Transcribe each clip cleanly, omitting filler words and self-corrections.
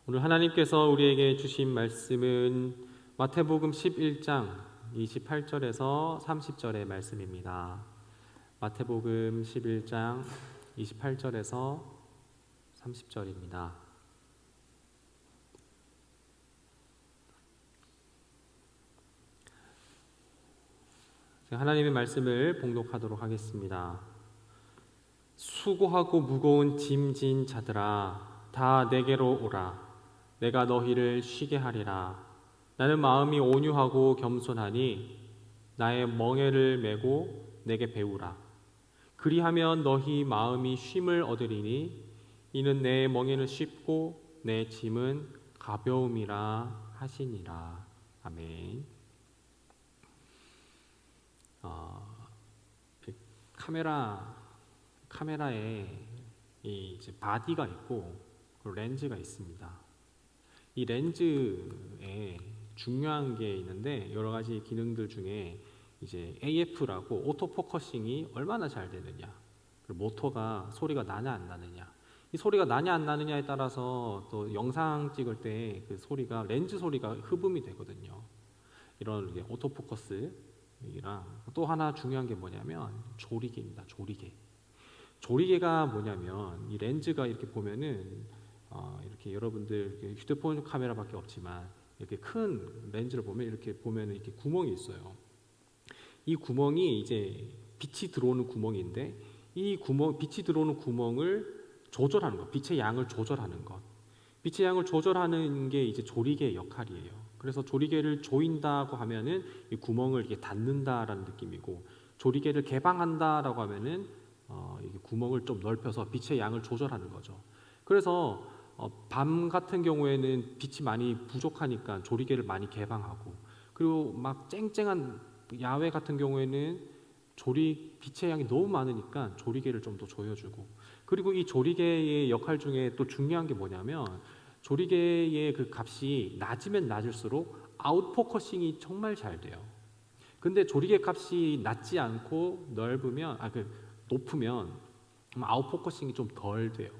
오늘 하나님께서 우리에게 주신 말씀은 마태복음 11장 28절에서 30절의 말씀입니다. 마태복음 11장 28절에서 30절입니다. 하나님의 말씀을 봉독하도록 하겠습니다. 수고하고 무거운 짐진 자들아, 다 내게로 오라. 내가 너희를 쉬게 하리라. 나는 마음이 온유하고 겸손하니 나의 멍에를 메고 내게 배우라. 그리하면 너희 마음이 쉼을 얻으리니 이는 내 멍에는 쉽고 내 짐은 가벼움이라 하시니라. 아멘. 카메라에 이제 바디가 있고 렌즈가 있습니다. 이 렌즈에 중요한 게 있는데 여러 가지 기능들 중에 이제 AF라고 오토포커싱이 얼마나 잘 되느냐, 그리고 모터가 소리가 나냐 안 나느냐, 이 소리가 나냐 안 나느냐에 따라서 또 영상 찍을 때 그 소리가 렌즈 소리가 흡음이 되거든요. 이런 오토포커스랑 또 하나 중요한 게 뭐냐면 조리개입니다. 조리개가 뭐냐면 이 렌즈가 이렇게 보면은 이렇게 여러분들 휴대폰 카메라밖에 없지만 이렇게 큰 렌즈를 보면 이렇게 보면 이렇게 구멍이 있어요. 이 구멍이 이제 빛이 들어오는 구멍인데 이 빛이 들어오는 구멍을 조절하는 것, 빛의 양을 조절하는 것. 빛의 양을 조절하는 게 이제 조리개의 역할이에요. 그래서 조리개를 조인다고 하면은 이 구멍을 이렇게 닫는다라는 느낌이고, 조리개를 개방한다라고 하면은 이게 구멍을 좀 넓혀서 빛의 양을 조절하는 거죠. 그래서 밤 같은 경우에는 빛이 많이 부족하니까 조리개를 많이 개방하고, 그리고 막 쨍쨍한 야외 같은 경우에는 빛의 양이 너무 많으니까 조리개를 좀 더 조여주고, 그리고 이 조리개의 역할 중에 또 중요한 게 뭐냐면 조리개의 그 값이 낮으면 낮을수록 아웃포커싱이 정말 잘 돼요. 근데 조리개 값이 낮지 않고 높으면 아웃포커싱이 좀 덜 돼요.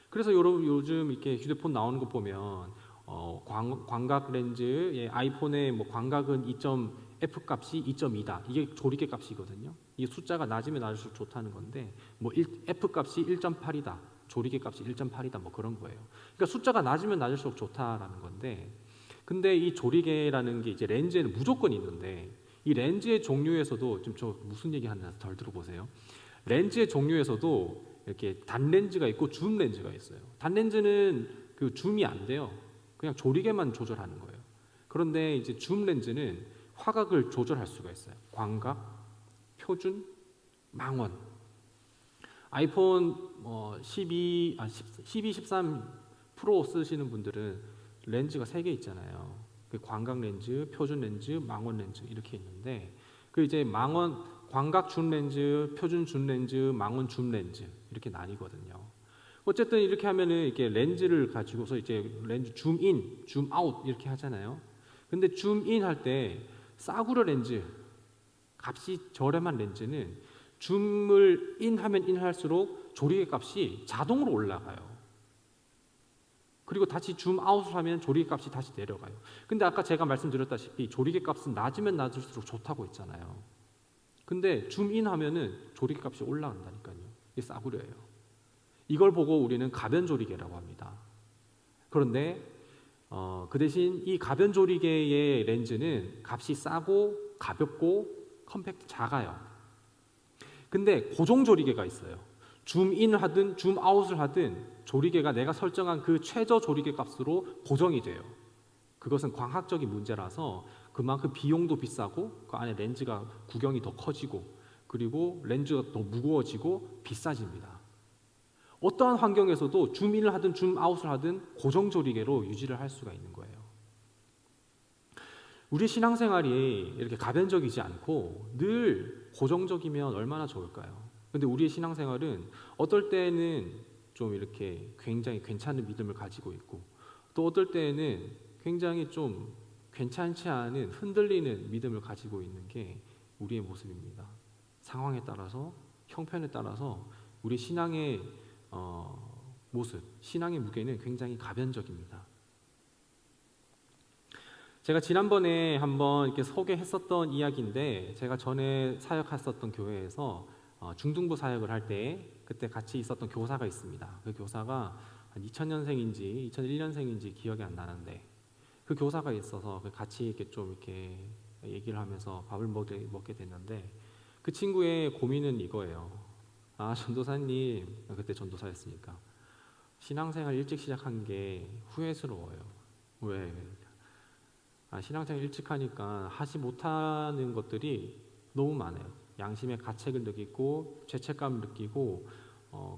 그래서 여러분 요즘 이렇게 휴대폰 나오는 거 보면 광각 렌즈, 아이폰의 광각은 F 값이 2.2다. 이게 조리개 값이거든요. 이게 숫자가 낮으면 낮을수록 좋다는 건데, F 값이 1.8이다. 조리개 값이 1.8이다. 그런 거예요. 그러니까 숫자가 낮으면 낮을수록 좋다라는 건데, 근데 이 조리개라는 게 이제 렌즈에는 무조건 있는데, 이 렌즈의 종류에서도 좀 저 무슨 얘기 하나 덜 들어보세요. 렌즈의 종류에서도 이렇게 단렌즈가 있고 줌렌즈가 있어요. 단렌즈는 그 줌이 안 돼요. 그냥 조리개만 조절하는 거예요. 그런데 이제 줌렌즈는 화각을 조절할 수가 있어요. 광각, 표준, 망원. 아이폰 12, 13 프로 쓰시는 분들은 렌즈가 3개 있잖아요. 광각 렌즈, 표준 렌즈, 망원 렌즈 이렇게 있는데, 그 이제 광각 줌 렌즈, 표준 줌 렌즈, 망원 줌 렌즈 이렇게 나뉘거든요. 어쨌든 이렇게 하면은 이렇게 렌즈를 가지고서 이제 렌즈 줌 인, 줌 아웃 이렇게 하잖아요. 근데 줌 인 할 때 싸구려 렌즈, 값이 저렴한 렌즈는 줌을 인하면 인할수록 조리개 값이 자동으로 올라가요. 그리고 다시 줌 아웃을 하면 조리개 값이 다시 내려가요. 근데 아까 제가 말씀드렸다시피 조리개 값은 낮으면 낮을수록 좋다고 했잖아요. 근데 줌인 하면은 조리개 값이 올라간다니까요. 이게 싸구려예요. 이걸 보고 우리는 가변 조리개라고 합니다. 그런데 그 대신 이 가변 조리개의 렌즈는 값이 싸고 가볍고 컴팩트 작아요. 근데 고정 조리개가 있어요. 줌인을 하든 줌아웃을 하든 조리개가 내가 설정한 그 최저 조리개 값으로 고정이 돼요. 그것은 광학적인 문제라서 그만큼 비용도 비싸고 그 안에 렌즈가 구경이 더 커지고 그리고 렌즈가 더 무거워지고 비싸집니다. 어떠한 환경에서도 줌인을 하든 줌아웃을 하든 고정 조리개로 유지를 할 수가 있는 거예요. 우리 신앙생활이 이렇게 가변적이지 않고 늘 고정적이면 얼마나 좋을까요? 근데 우리의 신앙생활은 어떨 때는 좀 이렇게 굉장히 괜찮은 믿음을 가지고 있고, 또 어떨 때는 굉장히 좀 괜찮지 않은 흔들리는 믿음을 가지고 있는 게 우리의 모습입니다. 상황에 따라서, 형편에 따라서 우리 신앙의 모습, 신앙의 무게는 굉장히 가변적입니다. 제가 지난번에 한번 이렇게 소개했었던 이야기인데, 제가 전에 사역했었던 교회에서 중등부 사역을 할 때 그때 같이 있었던 교사가 있습니다. 그 교사가 한 2000년생인지 2001년생인지 기억이 안 나는데, 그 교사가 있어서 같이 이렇게 좀 이렇게 얘기를 하면서 밥을 먹게 됐는데, 그 친구의 고민은 이거예요. 전도사님, 그때 전도사였으니까 신앙생활 일찍 시작한 게 후회스러워요. 왜? 신앙생활 일찍 하니까 하지 못하는 것들이 너무 많아요. 양심의 가책을 느끼고 죄책감을 느끼고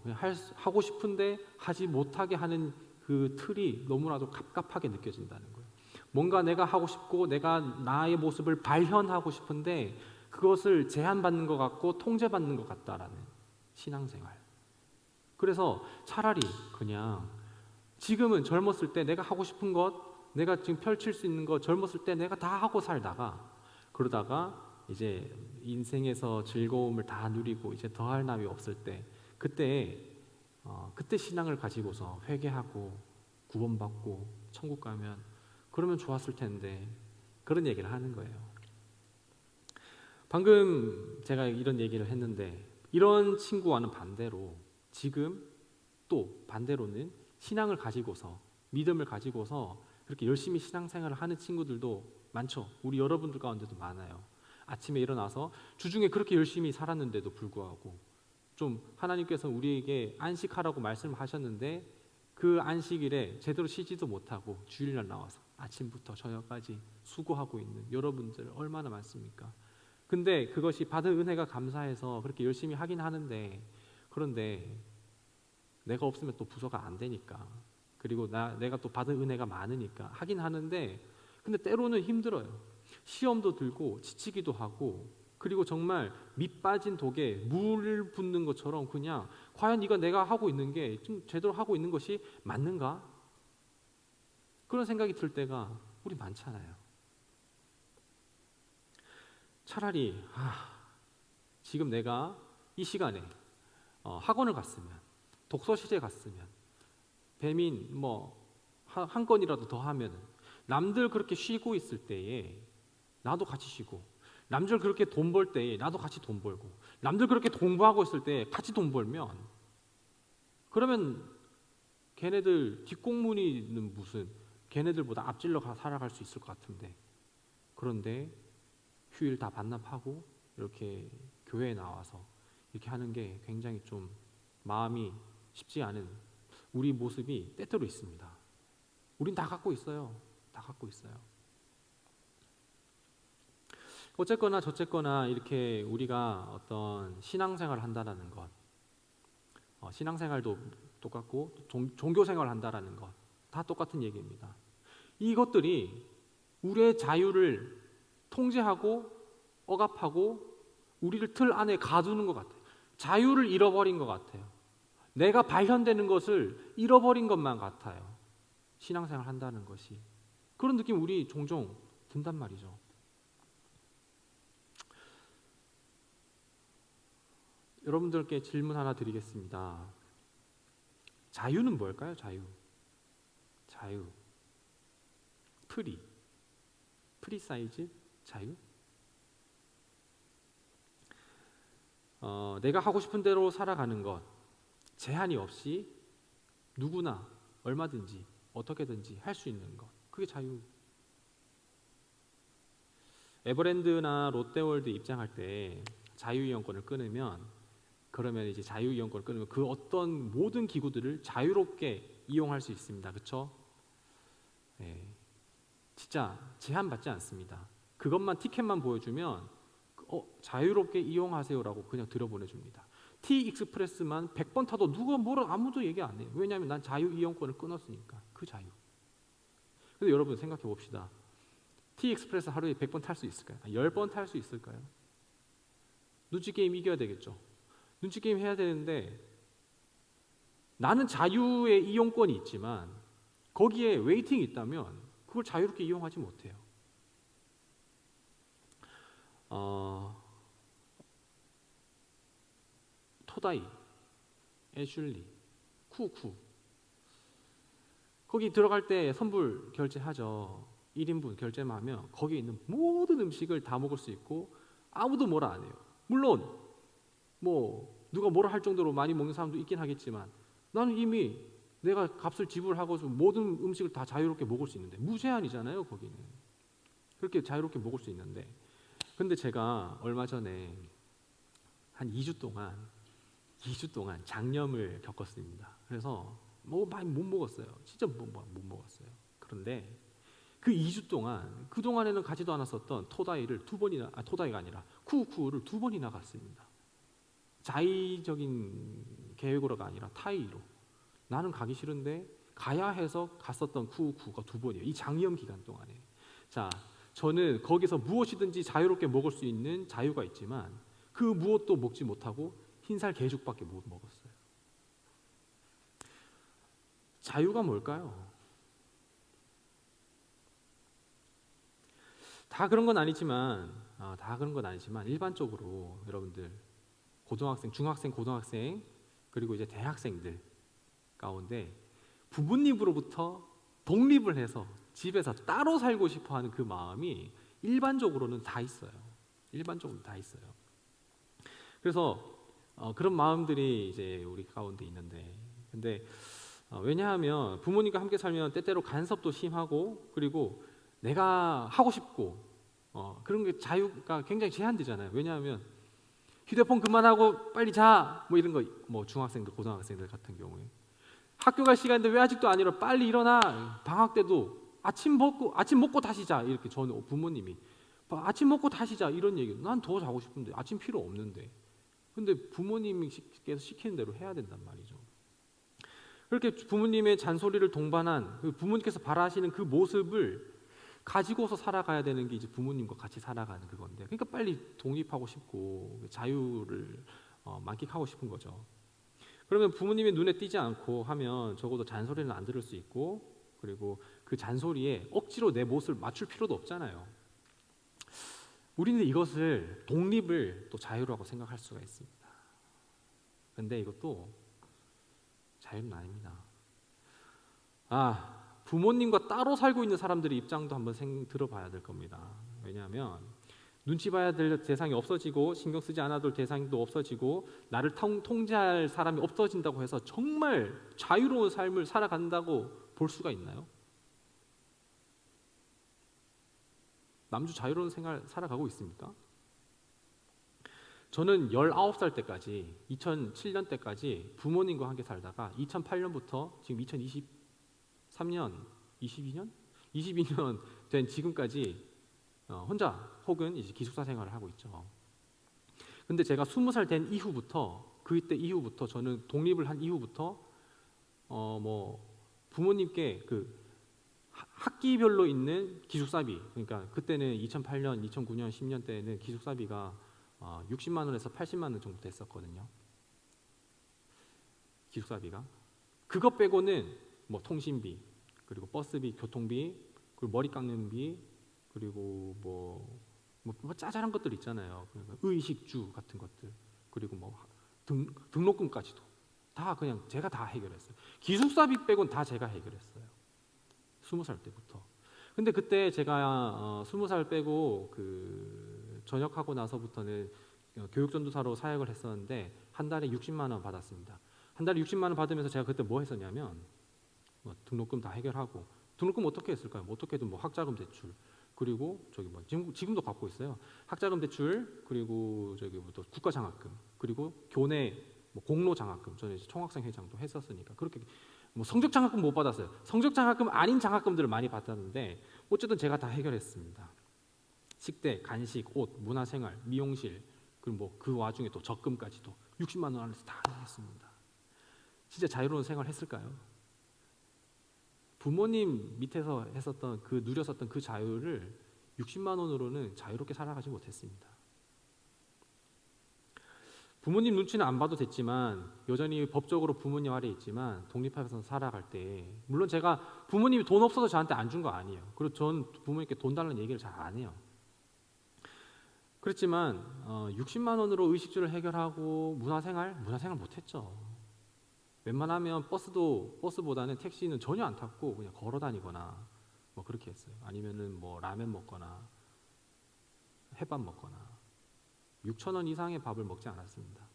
그냥 하고 싶은데 하지 못하게 하는 그 틀이 너무나도 갑갑하게 느껴진다는 거예요. 뭔가 내가 하고 싶고 내가 나의 모습을 발현하고 싶은데 그것을 제한받는 것 같고 통제받는 것 같다라는 신앙생활. 그래서 차라리 그냥 지금은 젊었을 때 내가 하고 싶은 것, 내가 지금 펼칠 수 있는 거 젊었을 때 내가 다 하고 살다가, 그러다가 이제 인생에서 즐거움을 다 누리고 이제 더할 나위 없을 때, 그때 신앙을 가지고서 회개하고 구원받고 천국 가면 그러면 좋았을 텐데, 그런 얘기를 하는 거예요. 방금 제가 이런 얘기를 했는데, 이런 친구와는 반대로 지금 또 반대로는 신앙을 가지고서, 믿음을 가지고서 그렇게 열심히 신앙생활을 하는 친구들도 많죠. 우리 여러분들 가운데도 많아요. 아침에 일어나서 주중에 그렇게 열심히 살았는데도 불구하고 좀 하나님께서 우리에게 안식하라고 말씀하셨는데 그 안식일에 제대로 쉬지도 못하고 주일날 나와서 아침부터 저녁까지 수고하고 있는 여러분들 얼마나 많습니까? 근데 그것이 받은 은혜가 감사해서 그렇게 열심히 하긴 하는데, 그런데 내가 없으면 또 부서가 안 되니까, 그리고 내가 또 받은 은혜가 많으니까 하긴 하는데, 근데 때로는 힘들어요. 시험도 들고 지치기도 하고, 그리고 정말 밑 빠진 독에 물 붓는 것처럼 그냥 과연 이거 내가 하고 있는 게 좀 제대로 하고 있는 것이 맞는가? 그런 생각이 들 때가 우리 많잖아요. 차라리 지금 내가 이 시간에 학원을 갔으면, 독서실에 갔으면, 배민 한 건이라도 더 하면, 남들 그렇게 쉬고 있을 때에 나도 같이 쉬고, 남들 그렇게 돈 벌 때에 나도 같이 돈 벌고, 남들 그렇게 공부하고 있을 때 같이 돈 벌면, 그러면 걔네들 뒷공무니는 무슨, 걔네들보다 앞질러 살아갈 수 있을 것 같은데, 그런데 휴일 다 반납하고 이렇게 교회에 나와서 이렇게 하는 게 굉장히 좀 마음이 쉽지 않은 우리 모습이 때때로 있습니다. 우린 다 갖고 있어요. 다 갖고 있어요. 어쨌거나 저쨌거나 이렇게 우리가 어떤 신앙생활을 한다는 것, 신앙생활도 똑같고 종교생활을 한다는 것, 다 똑같은 얘기입니다. 이것들이 우리의 자유를 통제하고 억압하고 우리를 틀 안에 가두는 것 같아요. 자유를 잃어버린 것 같아요. 내가 발현되는 것을 잃어버린 것만 같아요. 신앙생활 한다는 것이. 그런 느낌 우리 종종 든단 말이죠. 여러분들께 질문 하나 드리겠습니다. 자유는 뭘까요? 자유. 프리 사이즈 자유? 내가 하고 싶은 대로 살아가는 것, 제한이 없이 누구나 얼마든지 어떻게든지 할 수 있는 것, 그게 자유. 에버랜드나 롯데월드 입장할 때 자유이용권을 끊으면, 그러면 이제 자유이용권을 끊으면 그 어떤 모든 기구들을 자유롭게 이용할 수 있습니다. 그렇죠? 네. 진짜 제한받지 않습니다. 그것만, 티켓만 보여주면 자유롭게 이용하세요라고 그냥 들여보내줍니다. T-익스프레스만 100번 타도 누가 뭐라 아무도 얘기 안 해요. 왜냐하면 난 자유이용권을 끊었으니까. 그 자유. 근데 여러분 생각해 봅시다. T-익스프레스 하루에 100번 탈 수 있을까요? 10번 탈 수 있을까요? 눈치게임 이겨야 되겠죠. 눈치게임 해야 되는데, 나는 자유의 이용권이 있지만 거기에 웨이팅이 있다면 그걸 자유롭게 이용하지 못해요. 토다이, 애슐리, 쿠쿠, 거기 들어갈 때 선불 결제하죠. 1인분 결제만 하면 거기에 있는 모든 음식을 다 먹을 수 있고 아무도 뭐라 안 해요. 물론 뭐 누가 뭐라 할 정도로 많이 먹는 사람도 있긴 하겠지만 나는 이미 내가 값을 지불하고 모든 음식을 다 자유롭게 먹을 수 있는데 무제한이잖아요. 거기는 그렇게 자유롭게 먹을 수 있는데 근데 제가 얼마 전에 한 2주 동안 장염을 겪었습니다. 그래서 뭐 많이 못 먹었어요. 진짜 못 먹었어요. 그런데 그 2주 동안 그 동안에는 가지도 않았었던 토다이가 아니라 쿠우쿠우를 2번이나 갔습니다. 자의적인 계획으로가 아니라 타의로 나는 가기 싫은데 가야 해서 갔었던 쿠우쿠우가 2번이에요. 이 장염 기간 동안에. 자, 저는 거기서 무엇이든지 자유롭게 먹을 수 있는 자유가 있지만 그 무엇도 먹지 못하고 흰살 개죽밖에 못 먹었어요. 자유가 뭘까요? 다 그런 건 아니지만 일반적으로 여러분들 고등학생, 중학생, 고등학생 그리고 이제 대학생들 가운데 부모님으로부터 독립을 해서 집에서 따로 살고 싶어하는 그 마음이 일반적으로는 다 있어요. 그래서 그런 마음들이 이제 우리 가운데 있는데, 근데 왜냐하면 부모님과 함께 살면 때때로 간섭도 심하고 그리고 내가 하고 싶고 그런 게 자유가 굉장히 제한되잖아요. 왜냐하면 휴대폰 그만하고 빨리 자 뭐 이런 거 뭐 중학생들 고등학생들 같은 경우에 학교 갈 시간인데 왜 아직도 안 일어나 빨리 일어나 방학 때도 아침 먹고 다시 자 이렇게 저는 부모님이 아침 먹고 다시 자 이런 얘기 난 더 자고 싶은데 아침 필요 없는데 근데 부모님께서 시키는 대로 해야 된단 말이죠. 그렇게 부모님의 잔소리를 동반한 부모님께서 바라시는 그 모습을 가지고서 살아가야 되는 게 이제 부모님과 같이 살아가는 그건데 그러니까 빨리 독립하고 싶고 자유를 만끽하고 싶은 거죠. 그러면 부모님의 눈에 띄지 않고 하면 적어도 잔소리는 안 들을 수 있고 그리고 그 잔소리에 억지로 내 못을 맞출 필요도 없잖아요. 우리는 이것을 독립을 또 자유라고 생각할 수가 있습니다. 그런데 이것도 자유는 아닙니다. 부모님과 따로 살고 있는 사람들의 입장도 한번 들어봐야 될 겁니다. 왜냐하면 눈치 봐야 될 대상이 없어지고 신경 쓰지 않아도 될 대상도 없어지고 나를 통제할 사람이 없어진다고 해서 정말 자유로운 삶을 살아간다고 볼 수가 있나요? 남주 자유로운 생활 살아가고 있습니까? 저는 19살 때까지 2007년 때까지 부모님과 함께 살다가 2008년부터 지금 2023년 22년 된 지금까지 혼자 혹은 이제 기숙사 생활을 하고 있죠. 근데 제가 20살 된 이후부터 그때 이후부터 저는 독립을 한 이후부터 부모님께 그 학기별로 있는 기숙사비 그러니까 그때는 2008년, 2009년, 10년 때는 기숙사비가 60만 원에서 80만 원 정도 됐었거든요. 기숙사비가 그것 빼고는 뭐 통신비 그리고 버스비, 교통비 그리고 머리 깎는 비 그리고 뭐 짜잘한 것들 있잖아요. 그러니까 의식주 같은 것들 그리고 뭐 등록금까지도 다 그냥 제가 다 해결했어요. 기숙사비 빼고는 다 제가 해결했어요. 20살 때부터. 근데 그때 제가 20살 빼고 그 전역하고 나서부터는 교육전도사로 사역을 했었는데 한 달에 60만 원 받았습니다. 한 달에 60만 원 받으면서 제가 그때 뭐 했었냐면 등록금 다 해결하고 등록금 어떻게 했을까요? 어떻게든 학자금 대출 그리고 지금도 받고 있어요. 학자금 대출 그리고 또 국가장학금 그리고 교내 공로장학금 저는 이제 총학생 회장도 했었으니까 그렇게 성적 장학금 못 받았어요. 성적 장학금 아닌 장학금들을 많이 받았는데 어쨌든 제가 다 해결했습니다. 식대, 간식, 옷, 문화생활, 미용실 그리고 그 와중에 또 적금까지도 60만 원 안에서 다 했습니다. 진짜 자유로운 생활 했을까요? 부모님 밑에서 누렸었던 그 자유를 60만 원으로는 자유롭게 살아가지 못했습니다. 부모님 눈치는 안 봐도 됐지만 여전히 법적으로 부모님 아래 있지만 독립하면서 살아갈 때 물론 제가 부모님이 돈 없어서 저한테 안 준 거 아니에요. 그리고 전 부모님께 돈 달라는 얘기를 잘 안 해요. 그렇지만 60만 원으로 의식주를 해결하고 문화생활 못했죠. 웬만하면 버스보다는 택시는 전혀 안 탔고 그냥 걸어 다니거나 뭐 그렇게 했어요. 아니면은 뭐 라면 먹거나 햇밥 먹거나 6천 원 이상의 밥을 먹지 않았습니다.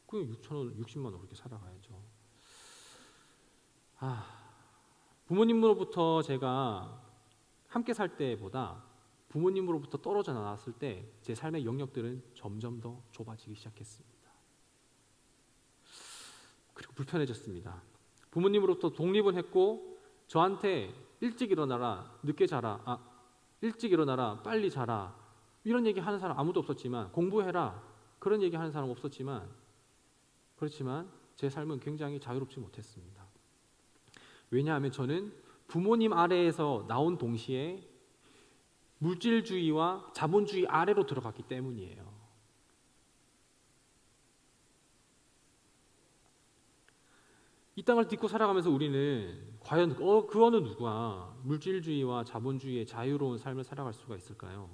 그냥 6천 원, 60만 원 그렇게 살아가야죠. 부모님으로부터 제가 함께 살 때보다 부모님으로부터 떨어져 나왔을 때 제 삶의 영역들은 점점 더 좁아지기 시작했습니다. 그리고 불편해졌습니다. 부모님으로부터 독립은 했고 저한테 일찍 일어나라, 늦게 자라, 일찍 일어나라, 빨리 자라 이런 얘기 하는 사람 아무도 없었지만, 공부해라 그런 얘기 하는 사람 없었지만, 그렇지만 제 삶은 굉장히 자유롭지 못했습니다. 왜냐하면 저는 부모님 아래에서 나온 동시에 물질주의와 자본주의 아래로 들어갔기 때문이에요. 이 땅을 딛고 살아가면서 우리는 과연 그 어느 누가 물질주의와 자본주의의 자유로운 삶을 살아갈 수가 있을까요?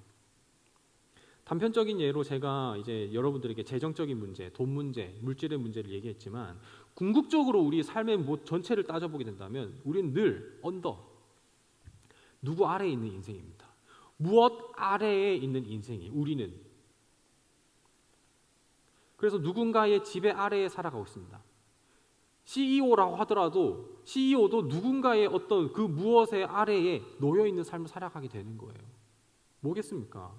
단편적인 예로 제가 이제 여러분들에게 재정적인 문제, 돈 문제, 물질의 문제를 얘기했지만, 궁극적으로 우리 삶의 전체를 따져보게 된다면 우리는 늘 누구 아래에 있는 인생입니다. 무엇 아래에 있는 인생이 우리는. 그래서 누군가의 지배 아래에 살아가고 있습니다. CEO라고 하더라도 CEO도 누군가의 어떤 그 무엇의 아래에 놓여 있는 삶을 살아가게 되는 거예요. 뭐겠습니까?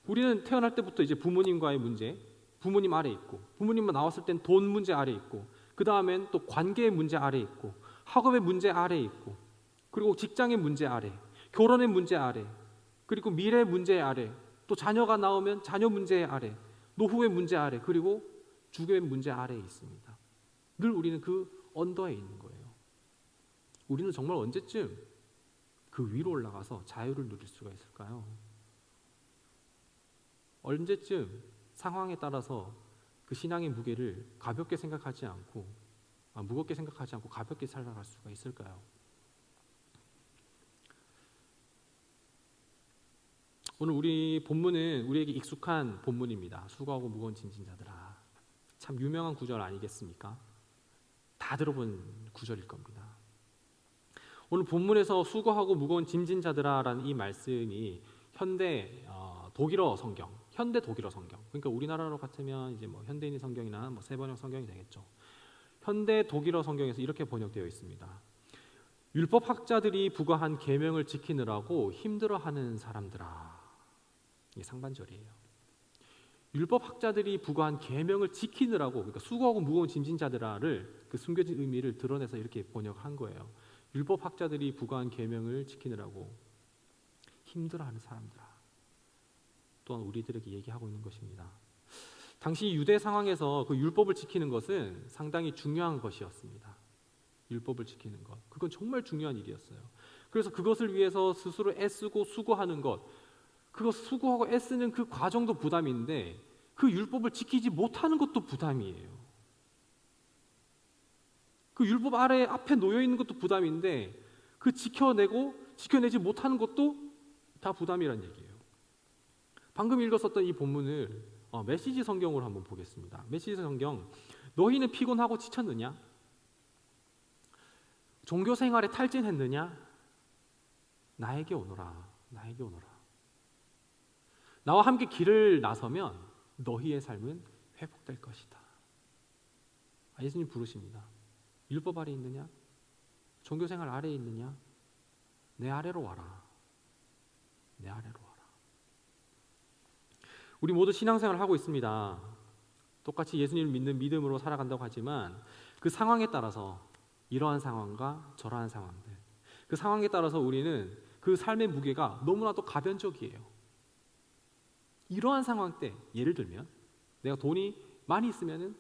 우리는 태어날 때부터 이제 부모님과의 문제, 부모님 아래 있고, 부모님만 나왔을 땐 돈 문제 아래 있고, 그 다음엔 또 관계의 문제 아래 있고, 학업의 문제 아래 있고, 그리고 직장의 문제 아래, 결혼의 문제 아래, 그리고 미래 문제 아래, 또 자녀가 나오면 자녀 문제 아래, 노후의 문제 아래, 그리고 주거의 문제 아래에 있습니다. 늘 우리는 그 언더에 있는 거예요. 우리는 정말 언제쯤 그 위로 올라가서 자유를 누릴 수가 있을까요? 언제쯤 상황에 따라서 그 신앙의 무게를 가볍게 생각하지 않고 무겁게 생각하지 않고 가볍게 살아갈 수가 있을까요? 오늘 우리 본문은 우리에게 익숙한 본문입니다. 수고하고 무거운 짐진 자들아. 참 유명한 구절 아니겠습니까? 다 들어본 구절일 겁니다. 오늘 본문에서 수고하고 무거운 짐진 자들아라는 이 말씀이 현대 독일어 성경, 현대 독일어 성경. 그러니까 우리나라로 같으면 이제 뭐 현대인의 성경이나 뭐 세번역 성경이 되겠죠. 현대 독일어 성경에서 이렇게 번역되어 있습니다. 율법학자들이 부과한 계명을 지키느라고 힘들어하는 사람들아. 이게 상반절이에요. 율법학자들이 부과한 계명을 지키느라고, 그러니까 수고하고 무거운 짐진 자들아를 그 숨겨진 의미를 드러내서 이렇게 번역한 거예요. 율법학자들이 부과한 계명을 지키느라고 힘들어하는 사람들아. 또한 우리들에게 얘기하고 있는 것입니다. 당시 유대 상황에서 그 율법을 지키는 것은 상당히 중요한 것이었습니다. 율법을 지키는 것, 그건 정말 중요한 일이었어요. 그래서 그것을 위해서 스스로 애쓰고 수고하는 것, 그거 수고하고 애쓰는 그 과정도 부담인데 그 율법을 지키지 못하는 것도 부담이에요. 그 율법 아래 앞에 놓여 있는 것도 부담인데 그 지켜내지 못하는 것도 다 부담이란 얘기예요. 방금 읽었었던 이 본문을 메시지 성경으로 한번 보겠습니다. 메시지 성경. 너희는 피곤하고 지쳤느냐? 종교 생활에 탈진했느냐? 나에게 오너라. 나에게 오너라. 나와 함께 길을 나서면 너희의 삶은 회복될 것이다. 예수님 부르십니다. 율법 아래 있느냐? 종교 생활 아래에 있느냐? 내 아래로 와라. 내 아래로 와라. 우리 모두 신앙생활을 하고 있습니다. 똑같이 예수님을 믿는 믿음으로 살아간다고 하지만 그 상황에 따라서 이러한 상황과 저러한 상황들, 그 상황에 따라서 우리는 그 삶의 무게가 너무나도 가변적이에요. 이러한 상황 때 예를 들면 내가 돈이 많이 있으면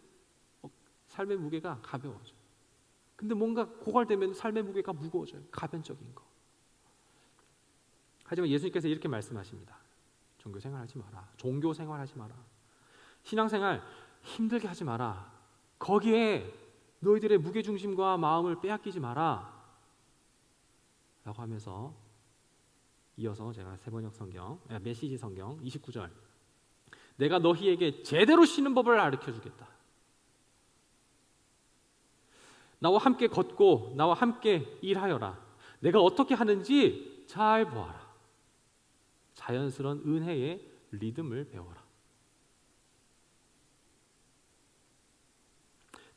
삶의 무게가 가벼워져요. 근데 뭔가 고갈되면 삶의 무게가 무거워져요. 가변적인 거. 하지만 예수님께서 이렇게 말씀하십니다. 종교 생활하지 마라. 종교 생활하지 마라. 신앙생활 힘들게 하지 마라. 거기에 너희들의 무게중심과 마음을 빼앗기지 마라. 라고 하면서 이어서 제가 세번역 성경, 메시지 성경 29절. 내가 너희에게 제대로 쉬는 법을 가르쳐주겠다. 나와 함께 걷고 나와 함께 일하여라. 내가 어떻게 하는지 잘 보아라. 자연스러운 은혜의 리듬을 배워라.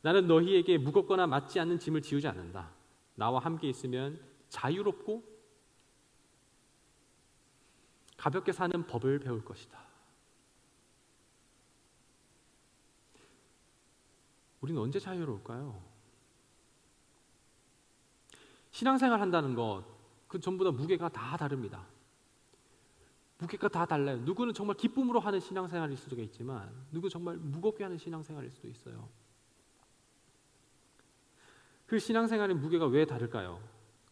나는 너희에게 무겁거나 맞지 않는 짐을 지우지 않는다. 나와 함께 있으면 자유롭고 가볍게 사는 법을 배울 것이다. 우리는 언제 자유로울까요? 신앙생활 한다는 것, 그 전부 다 무게가 다 다릅니다. 무게가 다 달라요. 누구는 정말 기쁨으로 하는 신앙생활일 수도 있지만 누구는 정말 무겁게 하는 신앙생활일 수도 있어요. 그 신앙생활의 무게가 왜 다를까요?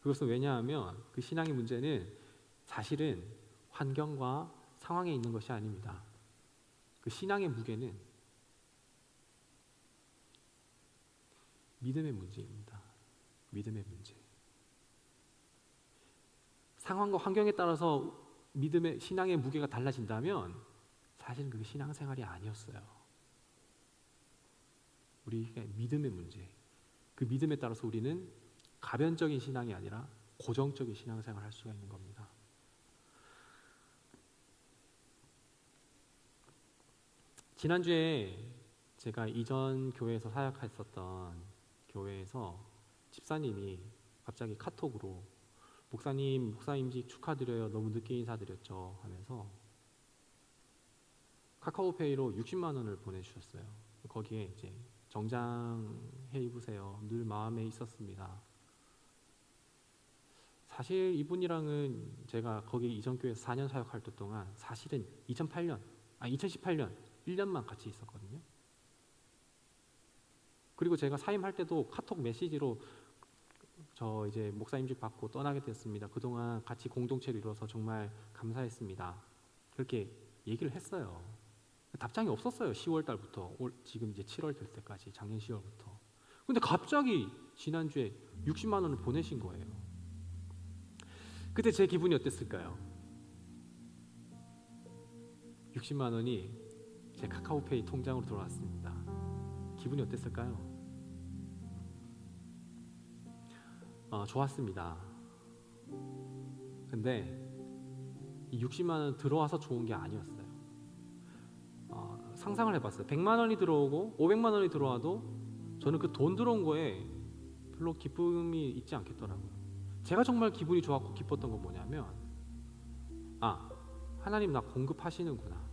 그것은 왜냐하면 그 신앙의 문제는 사실은 환경과 상황에 있는 것이 아닙니다. 그 신앙의 무게는 믿음의 문제입니다. 믿음의 문제. 상황과 환경에 따라서 믿음의 신앙의 무게가 달라진다면 사실은 그게 신앙생활이 아니었어요. 우리가 믿음의 문제. 그 믿음에 따라서 우리는 가변적인 신앙이 아니라 고정적인 신앙생활을 할 수가 있는 겁니다. 지난주에 제가 이전 교회에서 사역했었던 교회에서 집사님이 갑자기 카톡으로 목사님직 축하드려요. 너무 늦게 인사드렸죠 하면서 카카오페이로 60만 원을 보내주셨어요. 거기에 이제 정장해 입으세요. 늘 마음에 있었습니다. 사실 이분이랑은 제가 거기 이전 교회에서 4년 사역할 때 동안 사실은 2018년 1년만 같이 있었거든요. 그리고 제가 사임할 때도 카톡 메시지로 저 이제 목사님직 받고 떠나게 됐습니다. 그동안 같이 공동체를 이루어서 정말 감사했습니다. 그렇게 얘기를 했어요. 답장이 없었어요. 10월 달부터 지금 이제 7월 될 때까지, 작년 10월부터. 근데 갑자기 지난주에 60만 원을 보내신 거예요. 그때 제 기분이 어땠을까요? 60만 원이 제 카카오페이 통장으로 들어왔습니다. 기분이 어땠을까요? 좋았습니다. 근데 이 60만 원 들어와서 좋은 게 아니었어요. 상상을 해봤어요. 100만 원이 들어오고 500만 원이 들어와도 저는 그 돈 들어온 거에 별로 기쁨이 있지 않겠더라고요. 제가 정말 기분이 좋았고 기뻤던 건 뭐냐면 하나님 나 공급하시는구나.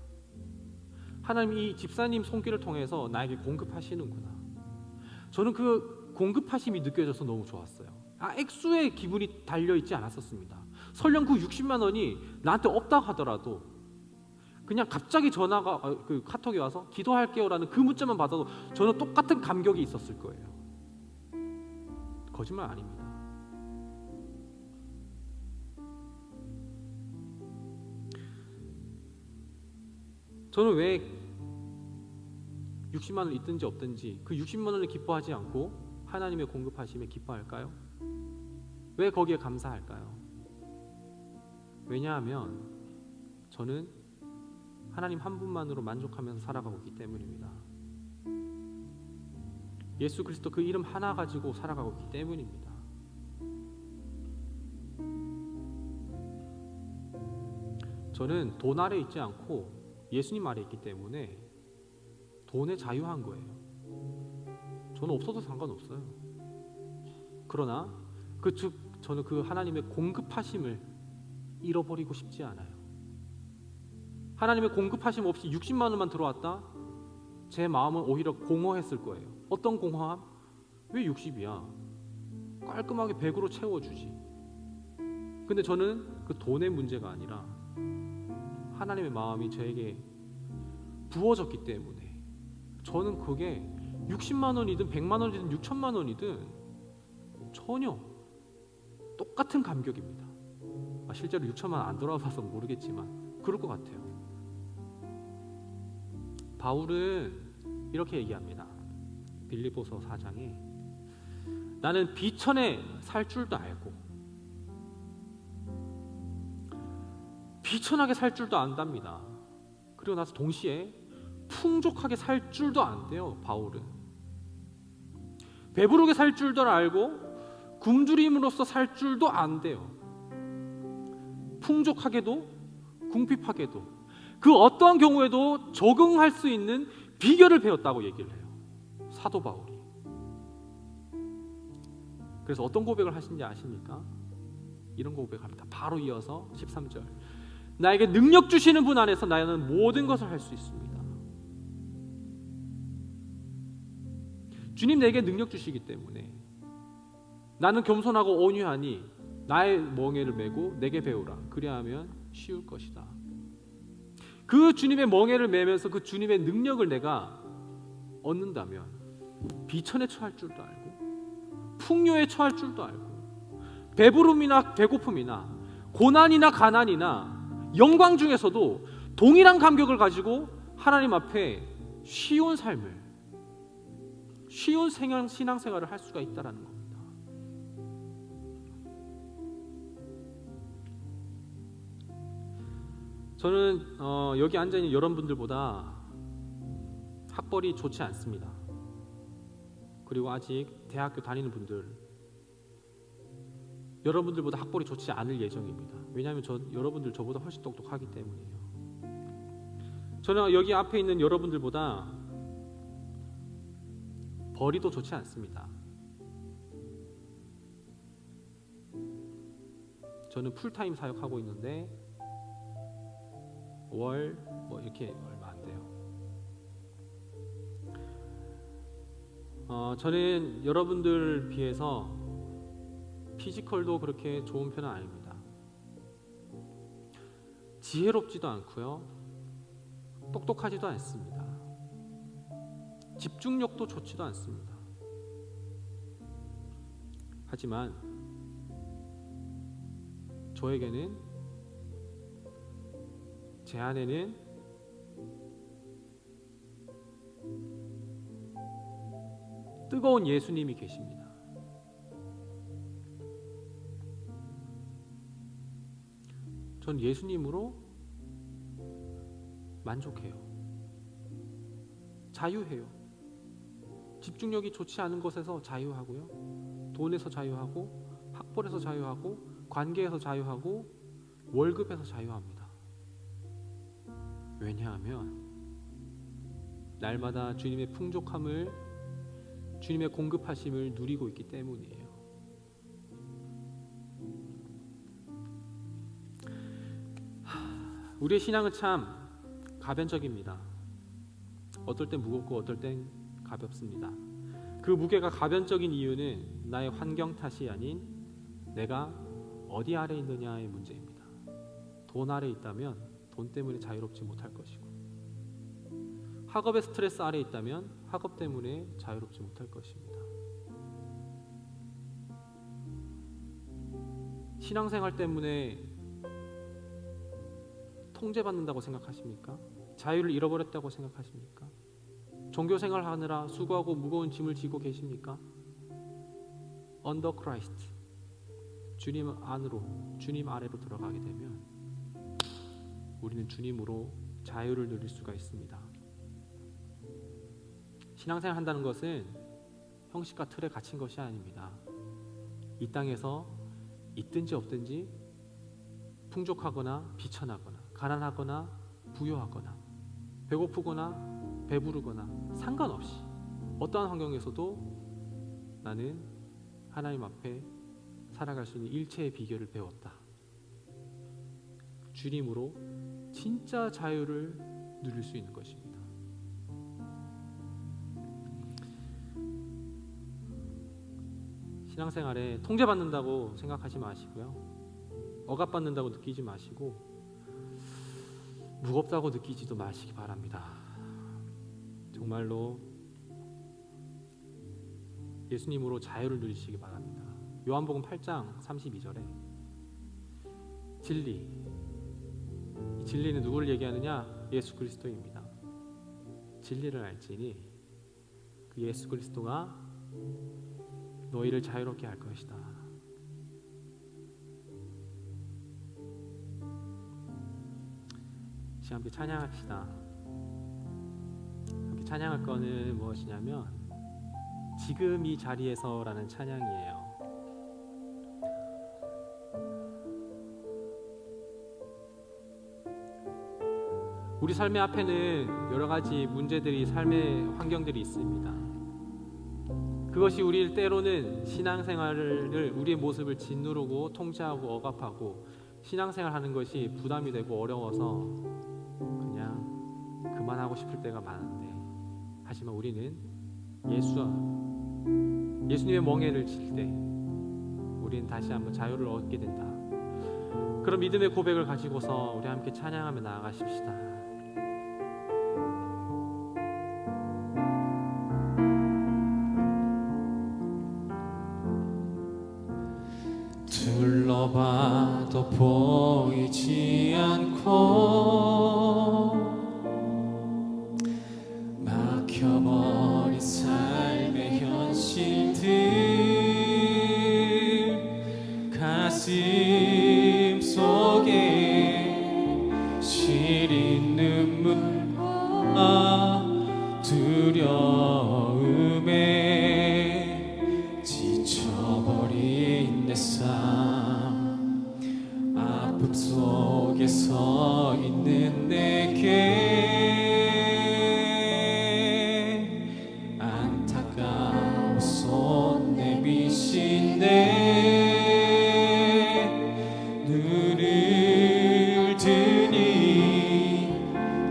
하나님 이 집사님 손길을 통해서 나에게 공급하시는구나. 저는 그 공급하심이 느껴져서 너무 좋았어요. 액수에 기분이 달려있지 않았었습니다. 설령 그 60만 원이 나한테 없다 하더라도 그냥 갑자기 전화가 그 카톡이 와서 기도할게요라는 그 문자만 받아도 저는 똑같은 감격이 있었을 거예요. 거짓말 아닙니다. 저는 왜 60만 원 있든지 없든지 그 60만 원을 기뻐하지 않고 하나님의 공급하심에 기뻐할까요? 왜 거기에 감사할까요? 왜냐하면 저는 하나님 한 분만으로 만족하면서 살아가고 있기 때문입니다. 예수 그리스도 그 이름 하나 가지고 살아가고 있기 때문입니다. 저는 돈 아래 있지 않고 예수님 아래 있기 때문에 돈에 자유한 거예요. 저는 없어도 상관없어요. 그러나 저는 그 하나님의 공급하심을 잃어버리고 싶지 않아요. 하나님의 공급하심 없이 60만 원만 들어왔다? 제 마음은 오히려 공허했을 거예요. 어떤 공허함? 왜 60이야? 깔끔하게 100으로 채워주지. 근데 저는 그 돈의 문제가 아니라 하나님의 마음이 저에게 부어졌기 때문에 저는 그게 60만 원이든 100만 원이든 6천만 원이든 전혀 똑같은 감격입니다. 실제로 6천만 원 안 돌아봐서 모르겠지만 그럴 것 같아요. 바울은 이렇게 얘기합니다. 빌립보서 4장에 나는 비천에 살 줄도 알고 비천하게 살 줄도 안답니다. 그리고 나서 동시에 풍족하게 살 줄도 안돼요. 바울은 배부르게 살 줄도 알고 굶주림으로써 살 줄도 안 돼요. 풍족하게도 궁핍하게도 그 어떠한 경우에도 적응할 수 있는 비결을 배웠다고 얘기를 해요. 사도 바울이. 그래서 어떤 고백을 하신지 아십니까? 이런 고백합니다. 바로 이어서 13절. 나에게 능력 주시는 분 안에서 나는 모든 것을 할 수 있습니다. 주님 내게 능력 주시기 때문에 나는 겸손하고 온유하니 나의 멍에를 메고 내게 배우라. 그리하면 쉬울 것이다. 그 주님의 멍에를 메면서 그 주님의 능력을 내가 얻는다면 비천에 처할 줄도 알고 풍요에 처할 줄도 알고 배부름이나 배고픔이나 고난이나 가난이나 영광 중에서도 동일한 감격을 가지고 하나님 앞에 쉬운 삶을, 쉬운 신앙생활을 할 수가 있다는 겁니다. 저는 여기 앉아있는 여러분들보다 학벌이 좋지 않습니다. 그리고 아직 대학교 다니는 분들, 여러분들보다 학벌이 좋지 않을 예정입니다. 왜냐하면 여러분들 저보다 훨씬 똑똑하기 때문이에요. 저는 여기 앞에 있는 여러분들보다 벌이도 좋지 않습니다. 저는 풀타임 사역하고 있는데 월 이렇게 얼마 안 돼요. 저는 여러분들 비해서 피지컬도 그렇게 좋은 편은 아닙니다. 지혜롭지도 않고요, 똑똑하지도 않습니다. 집중력도 좋지도 않습니다. 하지만 저에게는, 제 안에는 뜨거운 예수님이 계십니다. 전 예수님으로 만족해요. 자유해요. 집중력이 좋지 않은 것에서 자유하고요, 돈에서 자유하고, 학벌에서 자유하고, 관계에서 자유하고, 월급에서 자유합니다. 왜냐하면 날마다 주님의 풍족함을, 주님의 공급하심을 누리고 있기 때문이에요. 우리의 신앙은 참 가변적입니다. 어떨 땐 무겁고 어떨 땐 가볍습니다. 그 무게가 가변적인 이유는 나의 환경 탓이 아닌 내가 어디 아래 있느냐의 문제입니다. 돈 아래 있다면 돈 때문에 자유롭지 못할 것이고, 학업의 스트레스 아래 있다면 학업 때문에 자유롭지 못할 것입니다. 신앙생활 때문에 통제받는다고 생각하십니까? 자유를 잃어버렸다고 생각하십니까? 종교생활 하느라 수고하고 무거운 짐을 지고 계십니까? Under Christ, 주님 안으로, 주님 아래로 들어가게 되면 우리는 주님으로 자유를 누릴 수가 있습니다. 신앙생활 한다는 것은 형식과 틀에 갇힌 것이 아닙니다. 이 땅에서 있든지 없든지, 풍족하거나 비천하거나, 가난하거나 부유하거나, 배고프거나 배부르거나 상관없이 어떠한 환경에서도 나는 하나님 앞에 살아갈 수 있는 일체의 비결을 배웠다. 주님으로 진짜 자유를 누릴 수 있는 것입니다. 신앙생활에 통제받는다고 생각하지 마시고요, 억압받는다고 느끼지 마시고, 무겁다고 느끼지도 마시기 바랍니다. 정말로 예수님으로 자유를 누리시기 바랍니다. 요한복음 8장 32절에 진리, 이 진리는 누구를 얘기하느냐? 예수 그리스도입니다. 진리를 알지니 그 예수 그리스도가 너희를 자유롭게 할 것이다. 함께 찬양합시다. 함께 찬양할 거는 무엇이냐면 지금 이 자리에서라는 찬양이에요. 우리 삶의 앞에는 여러 가지 문제들이, 삶의 환경들이 있습니다. 그것이 우리를 때로는 신앙생활을, 우리의 모습을 짓누르고 통제하고 억압하고 신앙생활하는 것이 부담이 되고 어려워서 그냥 그만하고 싶을 때가 많은데, 하지만 우리는 예수님의 멍에를 칠 때 우리는 다시 한번 자유를 얻게 된다. 그런 믿음의 고백을 가지고서 우리 함께 찬양하며 나아가십시다. 둘러봐도 보이지 않고 막혀버린 삶의 현실들, 가슴 속에 시린 눈물과 두려움에 지쳐버린 내 삶, 아픔 속에 서 있는 내게 안타까운 손 내미시네. 눈을 뜨니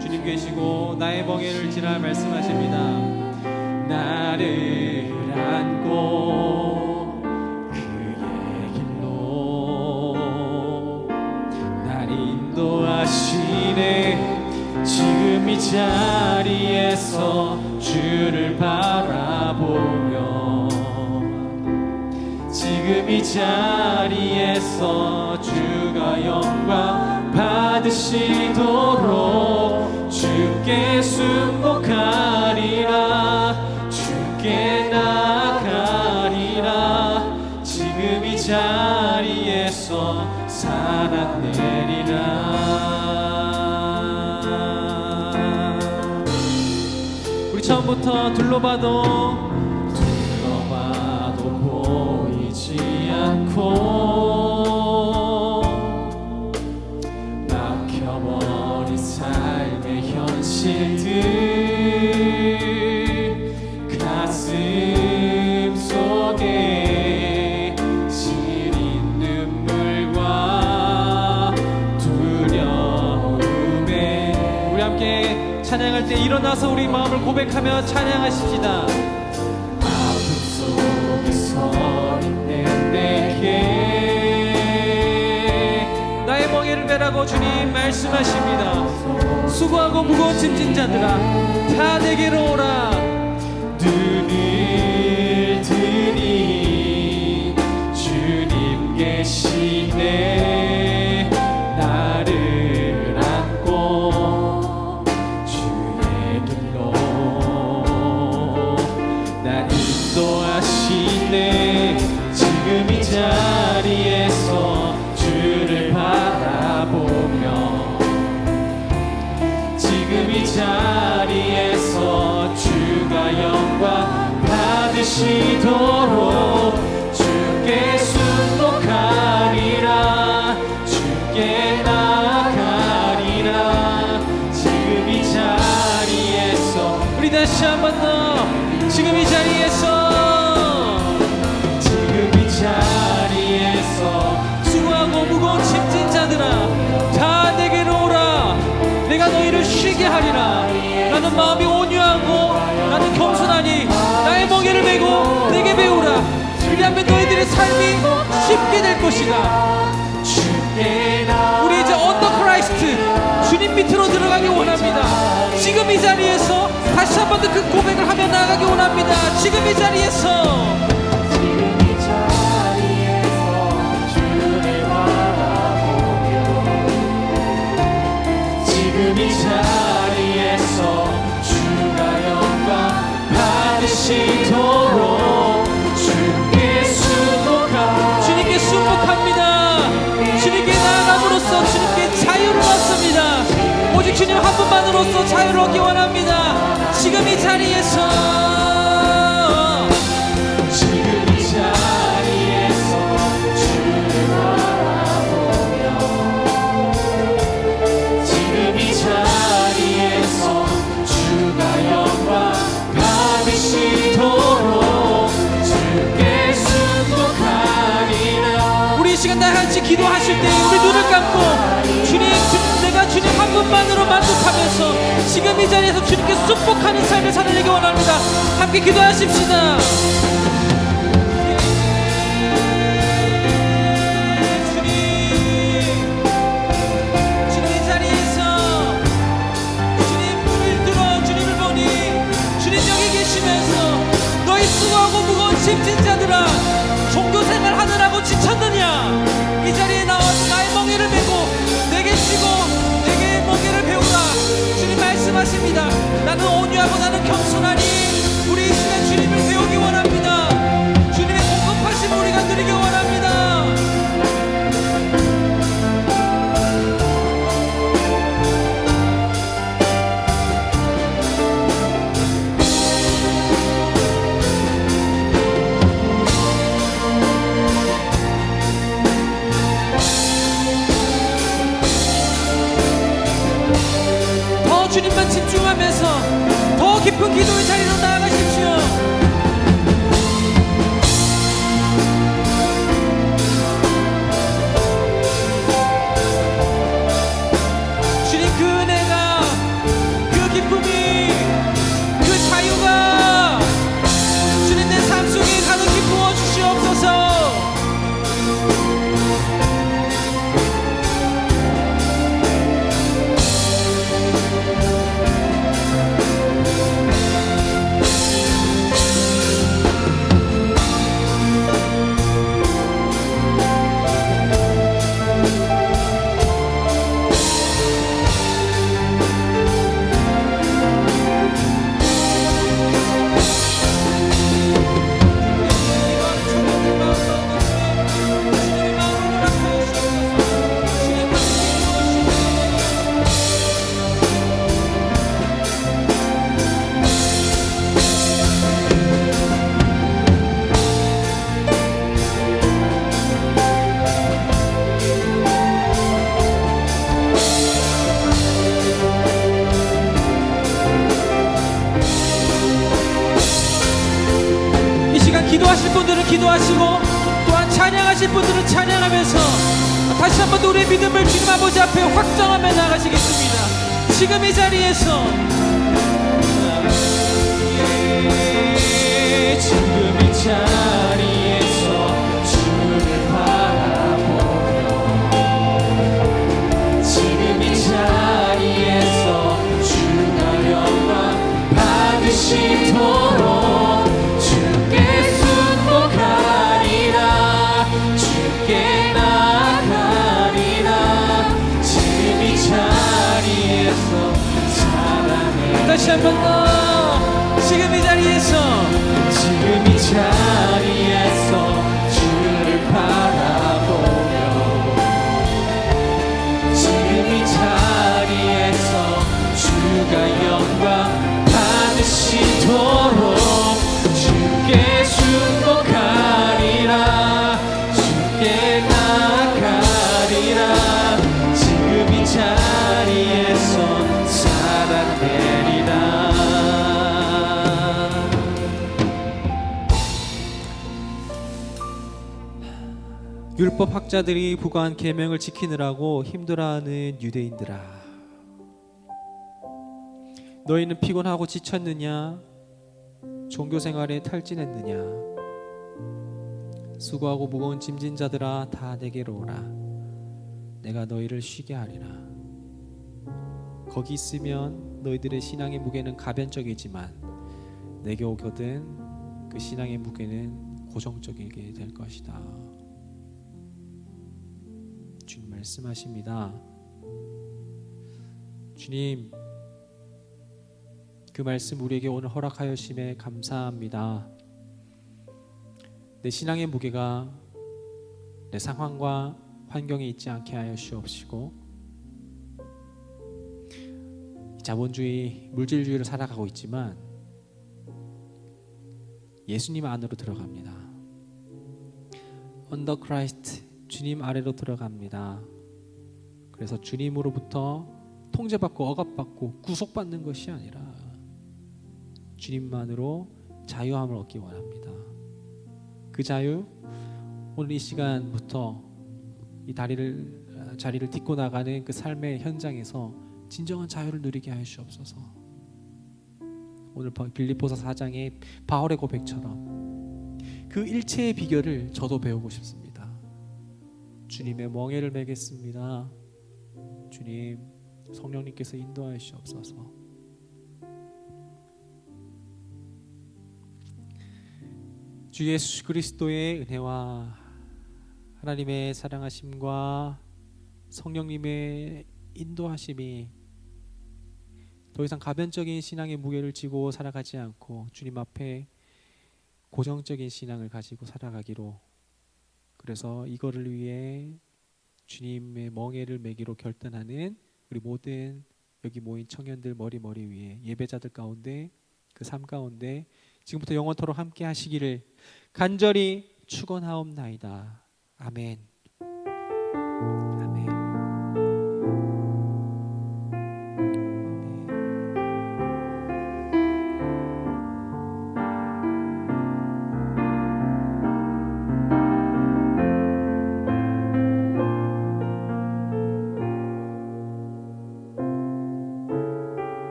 주님 계시고 나의 멍에를 지라 말씀하십니다. 나를 안고 그의 길로 날 인도하시네. 지금 이 자리에서 주를 바라보며, 지금 이 자리에서 주가 영광 받으시도록 주께 순복하리라, 주께 나아가리라. 지금 이 자리에서 사랑 내리라. 우리 처음부터 둘러봐도 보이지 않고 막혀버린 삶의 현실들, 가슴 속에 시린 눈물과 두려움에, 우리 함께 찬양할 때 일어나서 우리 마음을 고백하며 찬양하십시다. 아픔 속에 서 있는 내게 나의 멍에를 매라고 주님 말씀하십니다. 수고하고 무거운 짐진 자들아 다 내게로 오라. 눈을 뜨니 주님 계시네. 나를 안고 주의 길로 날 인도하시네. 지금 이 자리에서 주를 바라보며, 지금 이 자리에서 주가 영광 받으시도록 주께 순복하리라, 주께 나아가리라. 지금 이 자리에서 우리 다시 한 번 더, 지금 이 자리에서, 지금 이 자리에서 수고하고 무거운 짐진 자들아 다 내게로 오라. 내가 너희를 쉬게 하리라. 나는 마음이 온유하고 나는 겸손하니 나의 멍에를 메고 내게 배우라. 그리하면 너희들의 삶이 쉽게 될 것이다. 우리 이제 언더 크라이스트 주님 밑으로 들어가기 원합니다. 지금 이 자리에서 다시 한 번 더 그 고백을 하며 나아가기 원합니다. 지금 이 자리에서, 지금 이 자리에서 주가 영광 받으시도록 주님께 순복합니다. 주님께 나아감으로써 주님께 자유를 얻습니다. 오직 주님 한 분만으로써 자유를 얻기 원합니다. 지금 이 자리에서, 지금 이 자리에서 주를 바라보며, 지금 이 자리 시간 다 같이 기도하실 때 우리 눈을 감고 내가 주님 한 분만으로 만족하면서 지금 이 자리에서 주님께 축복하는 삶을 살아내기 원합니다. 함께 기도하십시다. 수고하고 무거운 짐진 자들아, 종교생활 하느라고 지쳤느냐? 이 자리에 나와서 나의 멍에를 메고 내게 쉬고 내게 멍에를 배우라. 주님 말씀하십니다. 나는 온유하고 나는 겸손하니 우리 이 시간 주님을 배우기 원합니다. 주님의 공급하심 우리가 누리기 원합니다. 주님만 집중하면서 더 깊은 기도의 자리로 나아가십시오. 주님 그 은혜가, 그 기쁨이, 그 자유가 주님 내 삶 속에 가득히 부어주시옵소서. 기도하실 분들은 기도하시고 또한 찬양하실 분들은 찬양하면서 다시 한번 우리의 믿음을 주님 아버지 앞에 확정하며 나가시겠습니다. 지금 이 자리에서 지금 이 자리에서 주를 바라보며 지금 이 자리에서 주가 영광 받으시도록 다시 한 번 더 지금 이 자리에서 주를 바라보며 지금 이 자리에서 주가 영광 받으시도록 주께 순복하리라 주께 나가리라 지금 이 자리에서 살아내리라. 율법 학자들이 부과한 계명을 지키느라고 힘들어하는 유대인들아, 너희는 피곤하고 지쳤느냐? 종교생활에 탈진했느냐? 수고하고 무거운 짐진 자들아 다 내게로 오라. 내가 너희를 쉬게 하리라. 거기 있으면 너희들의 신앙의 무게는 가변적이지만 내게 오거든 그 신앙의 무게는 고정적이게 될 것이다. 주님 말씀하십니다. 주님 그 말씀 우리에게 오늘 허락하여 주심에 감사합니다. 내 신앙의 무게가 내 상황과 환경에 있지 않게 하여 주옵시고 자본주의, 물질주의를 살아가고 있지만 예수님 안으로 들어갑니다. 언더 크라이스트 주님 아래로 들어갑니다. 그래서 주님으로부터 통제받고 억압받고 구속받는 것이 아니라 주님만으로 자유함을 얻기 원합니다. 그 자유 오늘 이 시간부터 이 자리를 딛고 나가는 그 삶의 현장에서 진정한 자유를 누리게 하여 주옵소서. 오늘 빌립보서 4장의 바울의 고백처럼 그 일체의 비결을 저도 배우고 싶습니다. 주님의 멍에를 매겠습니다. 주님, 성령님께서 인도하여 주옵소서. 주 예수 그리스도의 은혜와 하나님의 사랑하심과 성령님의 인도하심이 더 이상 가변적인 신앙의 무게를 지고 살아가지 않고 주님 앞에 고정적인 신앙을 가지고 살아가기로, 그래서 이거를 위해 주님의 멍에를 매기로 결단하는 우리 모든 여기 모인 청년들 머리 위에 예배자들 가운데 그 삶 가운데 지금부터 영원토록 함께 하시기를 간절히 축원하옵나이다. 아멘.